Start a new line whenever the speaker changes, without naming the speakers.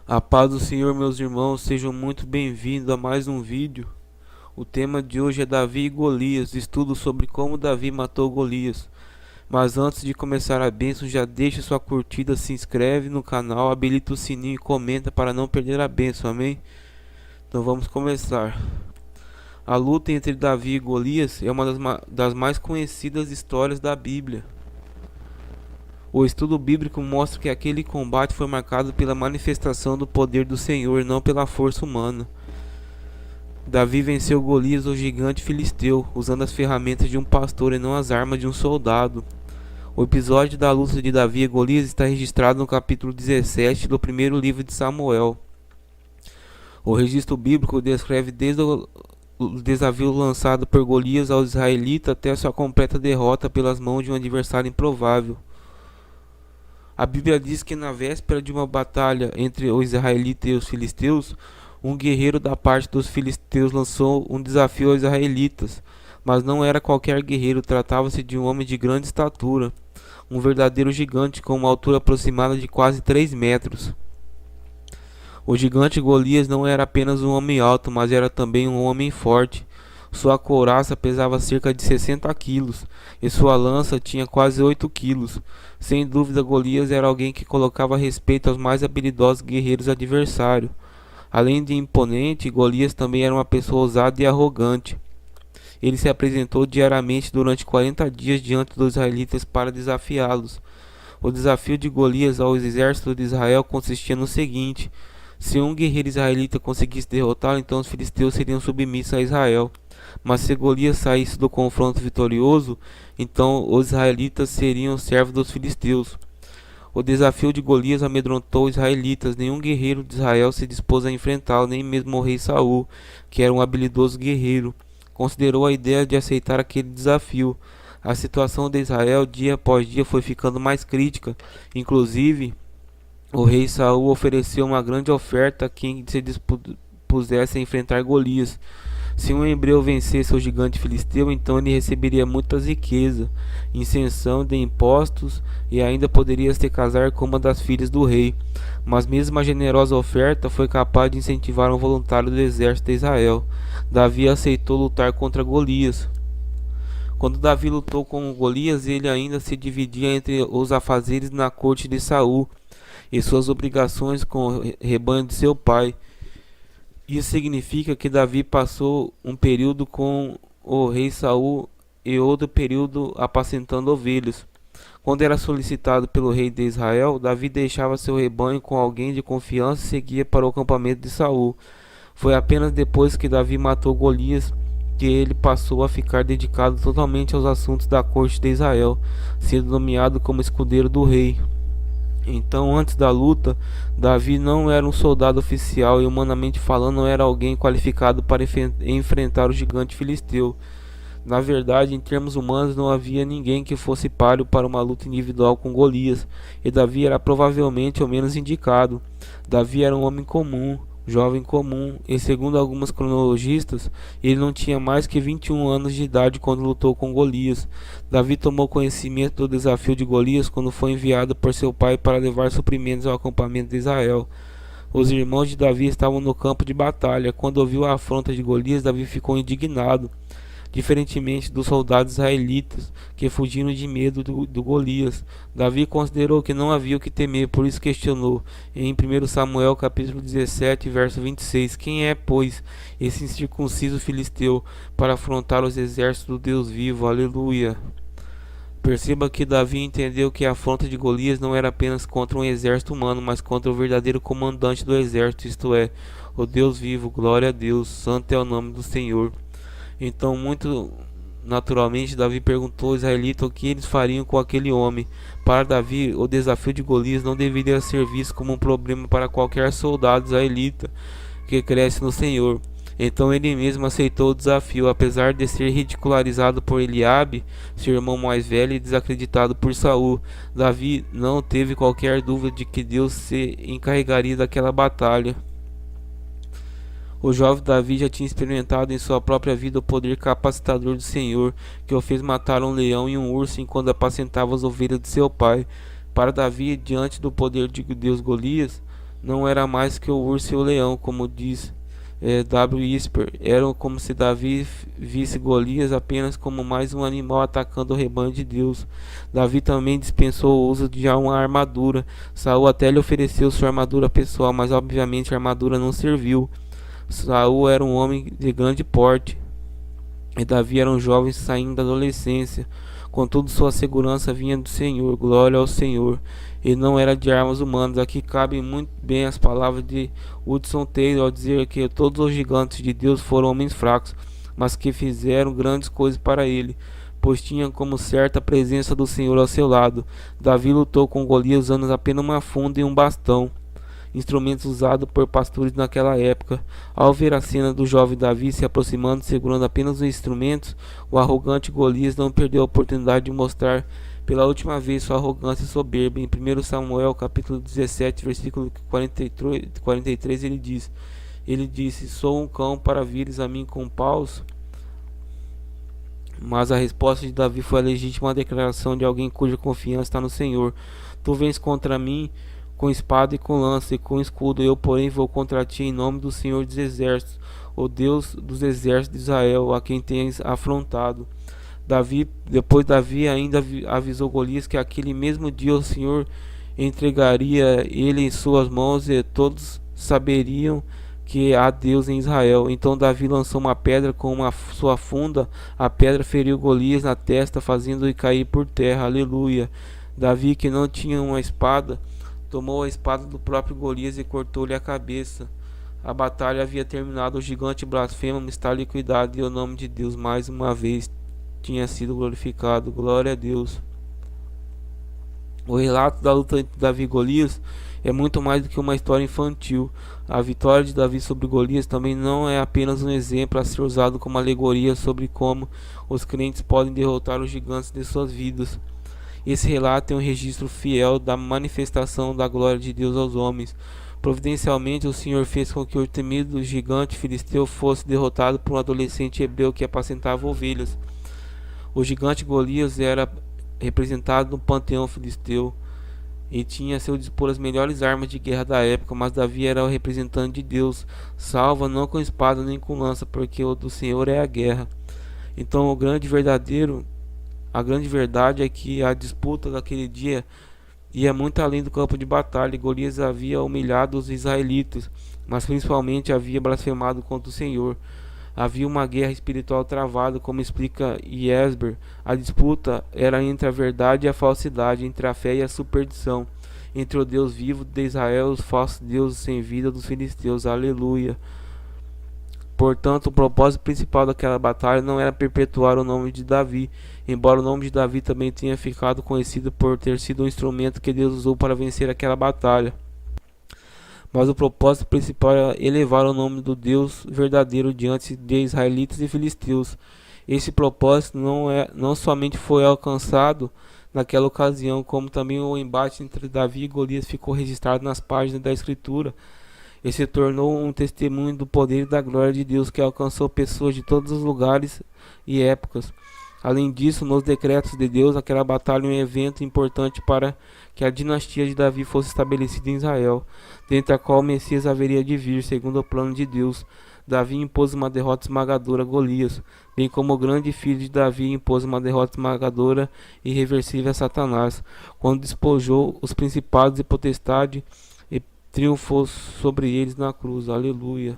A paz do Senhor, meus irmãos, sejam muito bem-vindos a mais um vídeo. O tema de hoje é Davi e Golias, estudo sobre como Davi matou Golias. Mas antes de começar a bênção, já deixa sua curtida, se inscreve no canal, habilita o sininho e comenta para não perder a bênção, amém? Então vamos começar. A luta entre Davi e Golias é uma das mais conhecidas histórias da Bíblia. O estudo bíblico mostra que aquele combate foi marcado pela manifestação do poder do Senhor, não pela força humana. Davi venceu Golias, o gigante filisteu, usando as ferramentas de um pastor e não as armas de um soldado. O episódio da luta de Davi e Golias está registrado no capítulo 17 do primeiro livro de Samuel. O registro bíblico descreve desde o desafio lançado por Golias aos israelitas até sua completa derrota pelas mãos de um adversário improvável. A Bíblia diz que na véspera de uma batalha entre os israelitas e os filisteus, um guerreiro da parte dos filisteus lançou um desafio aos israelitas, mas não era qualquer guerreiro, tratava-se de um homem de grande estatura, um verdadeiro gigante com uma altura aproximada de quase 3 metros. O gigante Golias não era apenas um homem alto, mas era também um homem forte. Sua couraça pesava cerca de 60 quilos e sua lança tinha quase 8 quilos. Sem dúvida, Golias era alguém que colocava respeito aos mais habilidosos guerreiros adversários. Além de imponente, Golias também era uma pessoa ousada e arrogante. Ele se apresentou diariamente durante 40 dias diante dos israelitas para desafiá-los. O desafio de Golias aos exércitos de Israel consistia no seguinte: se um guerreiro israelita conseguisse derrotá-lo, então os filisteus seriam submissos a Israel. Mas se Golias saísse do confronto vitorioso, então os israelitas seriam servos dos filisteus. O desafio de Golias amedrontou os israelitas. Nenhum guerreiro de Israel se dispôs a enfrentá-lo, nem mesmo o rei Saul, que era um habilidoso guerreiro, considerou a ideia de aceitar aquele desafio. A situação de Israel dia após dia foi ficando mais crítica. Inclusive, o rei Saul ofereceu uma grande oferta a quem se dispusesse a enfrentar Golias. Se um hebreu vencesse o gigante filisteu, então ele receberia muitas riquezas, isenção de impostos e ainda poderia se casar com uma das filhas do rei. Mas mesmo a generosa oferta foi capaz de incentivar um voluntário do exército de Israel. Davi aceitou lutar contra Golias. Quando Davi lutou com Golias, ele ainda se dividia entre os afazeres na corte de Saul e suas obrigações com o rebanho de seu pai. Isso significa que Davi passou um período com o rei Saul e outro período apacentando ovelhas. Quando era solicitado pelo rei de Israel, Davi deixava seu rebanho com alguém de confiança e seguia para o acampamento de Saul. Foi apenas depois que Davi matou Golias que ele passou a ficar dedicado totalmente aos assuntos da corte de Israel, sendo nomeado como escudeiro do rei. Então, antes da luta, Davi não era um soldado oficial e, humanamente falando, não era alguém qualificado para enfrentar o gigante filisteu. Na verdade, em termos humanos, não havia ninguém que fosse páreo para uma luta individual com Golias, e Davi era provavelmente o menos indicado. Davi era um homem comum, jovem comum, e segundo alguns cronologistas, ele não tinha mais que 21 anos de idade quando lutou com Golias. Davi tomou conhecimento do desafio de Golias quando foi enviado por seu pai para levar suprimentos ao acampamento de Israel. Os irmãos de Davi estavam no campo de batalha. Quando ouviu a afronta de Golias, Davi ficou indignado. Diferentemente dos soldados israelitas que fugiram de medo do Golias, Davi considerou que não havia o que temer, por isso questionou em 1 Samuel capítulo 17, verso 26: quem é, pois, esse incircunciso filisteu para afrontar os exércitos do Deus vivo? Aleluia. Perceba que Davi entendeu que a afronta de Golias não era apenas contra um exército humano, mas contra o verdadeiro comandante do exército, isto é, o Deus vivo. Glória a Deus, santo é o nome do Senhor. Então, muito naturalmente, Davi perguntou aos israelitas o que eles fariam com aquele homem. Para Davi, o desafio de Golias não deveria ser visto como um problema para qualquer soldado israelita que cresce no Senhor. Então ele mesmo aceitou o desafio, apesar de ser ridicularizado por Eliabe, seu irmão mais velho, e desacreditado por Saul. Davi não teve qualquer dúvida de que Deus se encarregaria daquela batalha. O jovem Davi já tinha experimentado em sua própria vida o poder capacitador do Senhor, que o fez matar um leão e um urso enquanto apacentava as ovelhas de seu pai. Para Davi, diante do poder de Deus Golias, não era mais que o urso e o leão, como diz W. Esper. Eram como se Davi visse Golias apenas como mais um animal atacando o rebanho de Deus. Davi também dispensou o uso de uma armadura. Saul até lhe ofereceu sua armadura pessoal, mas obviamente a armadura não serviu. Saul era um homem de grande porte e Davi era um jovem saindo da adolescência. Contudo, sua segurança vinha do Senhor. Glória ao Senhor. E não era de armas humanas. Aqui cabem muito bem as palavras de Hudson Taylor ao dizer que todos os gigantes de Deus foram homens fracos, mas que fizeram grandes coisas para ele, pois tinham como certa a presença do Senhor ao seu lado. Davi lutou com Golias usando apenas uma funda e um bastão, instrumentos usados por pastores naquela época. Ao ver a cena do jovem Davi se aproximando, segurando apenas os instrumentos, o arrogante Golias não perdeu a oportunidade de mostrar pela última vez sua arrogância e soberba. Em 1 Samuel capítulo 17, versículo 43, ele disse: sou um cão para vires a mim com paus? Mas a resposta de Davi foi a legítima declaração de alguém cuja confiança está no Senhor. Tu vens contra mim com espada e com lança e com escudo, eu porém vou contra ti em nome do Senhor dos exércitos, o Deus dos exércitos de Israel, a quem tens afrontado. Depois Davi ainda avisou Golias que aquele mesmo dia o Senhor entregaria ele em suas mãos e todos saberiam que há Deus em Israel. Então Davi lançou uma pedra com sua funda, a pedra feriu Golias na testa, fazendo-o cair por terra. Aleluia. Davi, que não tinha uma espada, tomou a espada do próprio Golias e cortou-lhe a cabeça. A batalha havia terminado, o gigante blasfemo está liquidado e o nome de Deus mais uma vez tinha sido glorificado. Glória a Deus. O relato da luta entre Davi e Golias é muito mais do que uma história infantil. A vitória de Davi sobre Golias também não é apenas um exemplo a ser usado como alegoria sobre como os crentes podem derrotar os gigantes de suas vidas. Esse relato é um registro fiel da manifestação da glória de Deus aos homens. Providencialmente, o Senhor fez com que o temido gigante filisteu fosse derrotado por um adolescente hebreu que apacentava ovelhas. O gigante Golias era representado no panteão filisteu e tinha a seu dispor as melhores armas de guerra da época, mas Davi era o representante de Deus, salva não com espada nem com lança, porque o do Senhor é a guerra. Então a grande verdade é que a disputa daquele dia ia muito além do campo de batalha. Golias havia humilhado os israelitas, mas principalmente havia blasfemado contra o Senhor. Havia uma guerra espiritual travada, como explica Esber. A disputa era entre a verdade e a falsidade, entre a fé e a superstição, entre o Deus vivo de Israel e os falsos deuses sem vida dos filisteus. Aleluia. Portanto, o propósito principal daquela batalha não era perpetuar o nome de Davi, embora o nome de Davi também tenha ficado conhecido por ter sido um instrumento que Deus usou para vencer aquela batalha. Mas o propósito principal é elevar o nome do Deus verdadeiro diante de israelitas e filisteus. Esse propósito não somente foi alcançado naquela ocasião, como também o embate entre Davi e Golias ficou registrado nas páginas da Escritura. Ele se tornou um testemunho do poder e da glória de Deus que alcançou pessoas de todos os lugares e épocas. Além disso, nos decretos de Deus, aquela batalha é um evento importante para que a dinastia de Davi fosse estabelecida em Israel, dentro da qual o Messias haveria de vir, segundo o plano de Deus. Davi impôs uma derrota esmagadora a Golias, bem como o grande filho de Davi impôs uma derrota esmagadora e irreversível a Satanás, quando despojou os principados e potestades e triunfou sobre eles na cruz. Aleluia.